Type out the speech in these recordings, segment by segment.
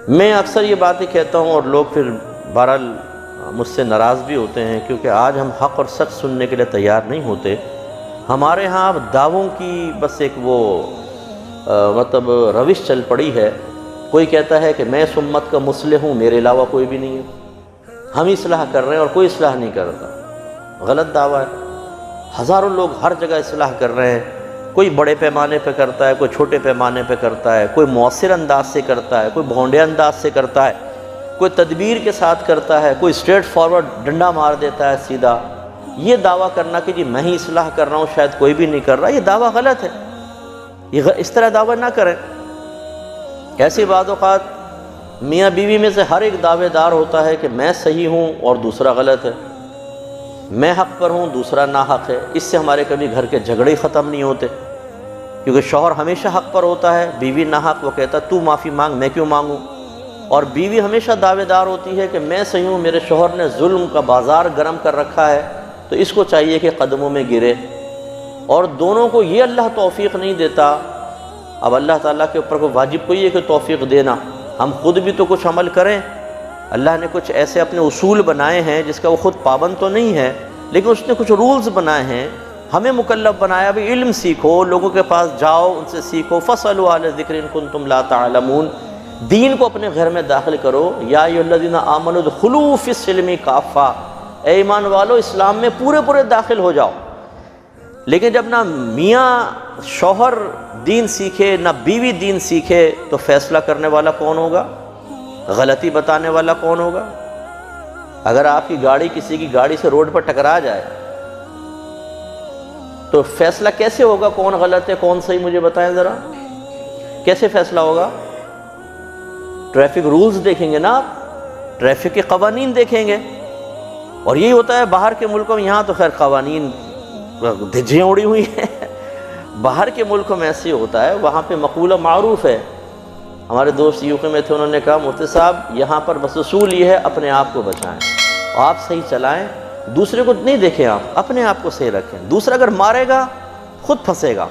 میں اکثر یہ باتیں کہتا ہوں اور لوگ پھر بہرحال مجھ سے ناراض بھی ہوتے ہیں، کیونکہ آج ہم حق اور سچ سننے کے لیے تیار نہیں ہوتے۔ ہمارے ہاں اب دعووں کی بس ایک وہ مطلب روش چل پڑی ہے۔ کوئی کہتا ہے کہ میں اس امت کا مصلح ہوں، میرے علاوہ کوئی بھی نہیں ہے، ہم اصلاح کر رہے ہیں اور کوئی اصلاح نہیں کرتا۔ غلط دعویٰ ہے۔ ہزاروں لوگ ہر جگہ اصلاح کر رہے ہیں، کوئی بڑے پیمانے پہ کرتا ہے، کوئی چھوٹے پیمانے پہ کرتا ہے، کوئی مؤثر انداز سے کرتا ہے، کوئی بھونڈے انداز سے کرتا ہے، کوئی تدبیر کے ساتھ کرتا ہے، کوئی اسٹریٹ فارورڈ ڈنڈا مار دیتا ہے سیدھا۔ یہ دعویٰ کرنا کہ جی میں ہی اصلاح کر رہا ہوں، شاید کوئی بھی نہیں کر رہا، یہ دعویٰ غلط ہے۔ یہ اس طرح دعویٰ نہ کریں۔ ایسی بعض اوقات میاں بیوی میں سے ہر ایک دعوے دار ہوتا ہے کہ میں صحیح ہوں اور دوسرا غلط ہے، میں حق پر ہوں دوسرا ناحق ہے۔ اس سے ہمارے کبھی گھر کے جھگڑے ختم نہیں ہوتے، کیونکہ شوہر ہمیشہ حق پر ہوتا ہے، بیوی ناحق، وہ کہتا تو معافی مانگ، میں کیوں مانگوں؟ اور بیوی ہمیشہ دعوے دار ہوتی ہے کہ میں صحیح ہوں، میرے شوہر نے ظلم کا بازار گرم کر رکھا ہے، تو اس کو چاہیے کہ قدموں میں گرے۔ اور دونوں کو یہ اللہ توفیق نہیں دیتا۔ اب اللہ تعالیٰ کے اوپر کو واجب کوئی ہے کہ توفیق دینا، ہم خود بھی تو کچھ عمل کریں۔ اللہ نے کچھ ایسے اپنے اصول بنائے ہیں جس کا وہ خود پابند تو نہیں ہے، لیکن اس نے کچھ رولز بنائے ہیں، ہمیں مکلف بنایا بھی علم سیکھو، لوگوں کے پاس جاؤ، ان سے سیکھو۔ فَاسْأَلُوا أَهْلَ الذِّكْرِ إِن كُنتُمْ لَا تَعْلَمُونَ۔ دین کو اپنے گھر میں داخل کرو۔ یا ایھا الذین آمنوا ادخلوا فی السلم کافہ، اے ایمان والو اسلام میں پورے داخل ہو جاؤ۔ لیکن جب نہ میاں شوہر دین سیکھے نہ بیوی دین سیکھے تو فیصلہ کرنے والا کون ہوگا؟ غلطی بتانے والا کون ہوگا؟ اگر آپ کی گاڑی کسی کی گاڑی سے روڈ پر ٹکرا جائے تو فیصلہ کیسے ہوگا کون غلط ہے کون صحیح؟ مجھے بتائیں ذرا، کیسے فیصلہ ہوگا؟ ٹریفک رولز دیکھیں گے نا آپ، ٹریفک کے قوانین دیکھیں گے۔ اور یہی ہوتا ہے باہر کے ملکوں میں، یہاں تو خیر قوانین دھجیاں اڑی ہوئی ہیں، باہر کے ملکوں میں ایسے ہوتا ہے، وہاں پہ مقولہ معروف ہے۔ ہمارے دوست یو کے میں تھے، انہوں نے کہا مفتی صاحب یہاں پر بس اصول یہ ہے اپنے آپ کو بچائیں، آپ صحیح چلائیں، دوسرے کو نہیں دیکھیں، آپ اپنے آپ کو صحیح رکھیں۔ دوسرا اگر مارے گا خود پھنسے گا،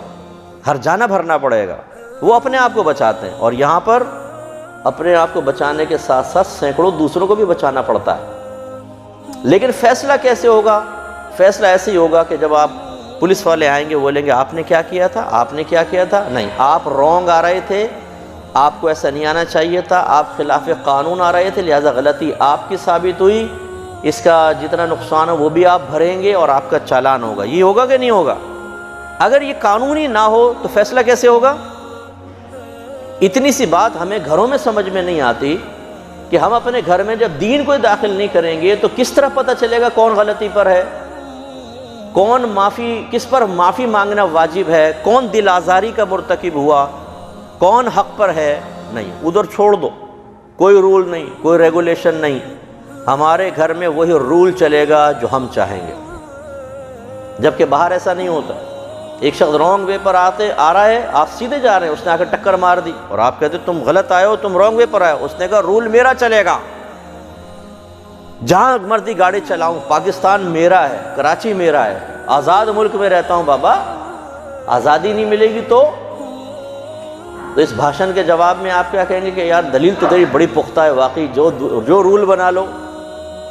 ہر جانا بھرنا پڑے گا، وہ اپنے آپ کو بچاتے ہیں۔ اور یہاں پر اپنے آپ کو بچانے کے ساتھ ساتھ سینکڑوں دوسروں کو بھی بچانا پڑتا ہے۔ لیکن فیصلہ کیسے ہوگا؟ فیصلہ ایسے ہی ہوگا کہ جب آپ پولیس والے آئیں گے بولیں گے آپ نے کیا کیا تھا، آپ نے کیا کیا تھا، نہیں آپ رونگ آ رہے تھے، آپ کو ایسا نہیں آنا چاہیے تھا، آپ خلاف قانون آ رہے تھے، لہذا غلطی آپ کی ثابت ہوئی، اس کا جتنا نقصان ہو وہ بھی آپ بھریں گے اور آپ کا چالان ہوگا۔ یہ ہوگا کہ نہیں ہوگا؟ اگر یہ قانونی نہ ہو تو فیصلہ کیسے ہوگا؟ اتنی سی بات ہمیں گھروں میں سمجھ میں نہیں آتی کہ ہم اپنے گھر میں جب دین کو داخل نہیں کریں گے تو کس طرح پتہ چلے گا کون غلطی پر ہے، کون کس پر معافی مانگنا واجب ہے، کون دل آزاری کا مرتکب ہوا، کون حق پر ہے؟ نہیں، ادھر چھوڑ دو، کوئی رول نہیں، کوئی ریگولیشن نہیں، ہمارے گھر میں وہی رول چلے گا جو ہم چاہیں گے، جبکہ باہر ایسا نہیں ہوتا۔ ایک شخص رانگ وے پر آ رہا ہے، آپ سیدھے جا رہے ہیں، اس نے آ کر ٹکر مار دی اور آپ کہتے تم غلط آئے ہو، تم رانگ وے پر آئے ہو۔ اس نے کہا رول میرا چلے گا، جہاں مرضی گاڑی چلاؤں، پاکستان میرا ہے، کراچی میرا ہے، آزاد ملک میں رہتا ہوں۔ بابا آزادی نہیں ملے گی تو اس بھاشن کے جواب میں آپ کیا کہیں گے کہ یار دلیل تو تیری بڑی پختہ ہے، واقعی جو رول بنا لو،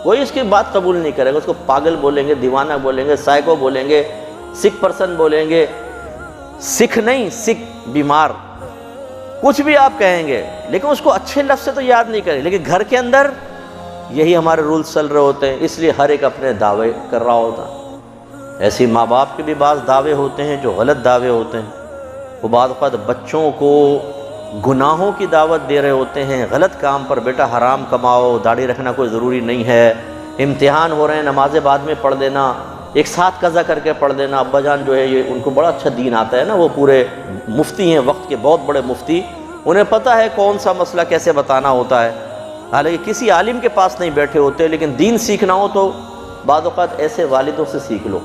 کوئی اس کی بات قبول نہیں کرے گا، اس کو پاگل بولیں گے، دیوانہ بولیں گے، سائیکو بولیں گے، سکھ پرسن بولیں گے، سکھ نہیں سکھ بیمار، کچھ بھی آپ کہیں گے، لیکن اس کو اچھے لفظ سے تو یاد نہیں کریں۔ لیکن گھر کے اندر یہی ہمارے رولز چل رہے ہوتے ہیں، اس لیے ہر ایک اپنے دعوے کر رہا ہوتا ہے۔ ایسی ماں باپ کے بھی بعض دعوے ہوتے ہیں جو غلط دعوے ہوتے ہیں، وہ بعض اوقات بچوں کو گناہوں کی دعوت دے رہے ہوتے ہیں، غلط کام پر، بیٹا حرام کماؤ، داڑھی رکھنا کوئی ضروری نہیں ہے، امتحان ہو رہے ہیں نمازیں بعد میں پڑھ دینا، ایک ساتھ قضا کر کے پڑھ دینا۔ ابا جان جو ہے یہ ان کو بڑا اچھا دین آتا ہے نا، وہ پورے مفتی ہیں وقت کے، بہت بڑے مفتی، انہیں پتہ ہے کون سا مسئلہ کیسے بتانا ہوتا ہے، حالانکہ کسی عالم کے پاس نہیں بیٹھے ہوتے، لیکن دین سیکھنا ہو تو بعض اوقات ایسے والدوں سے سیکھ لو،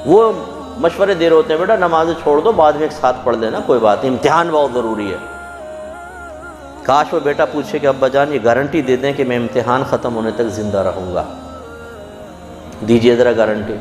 وہ مشورے دے رہے ہوتے ہیں بیٹا نمازیں چھوڑ دو، بعد میں ایک ساتھ پڑھ دینا، کوئی بات نہیں، امتحان بہت ضروری ہے۔ کاش وہ بیٹا پوچھے کہ ابا جان یہ گارنٹی دے دیں کہ میں امتحان ختم ہونے تک زندہ رہوں گا، دیجیے ذرا گارنٹی۔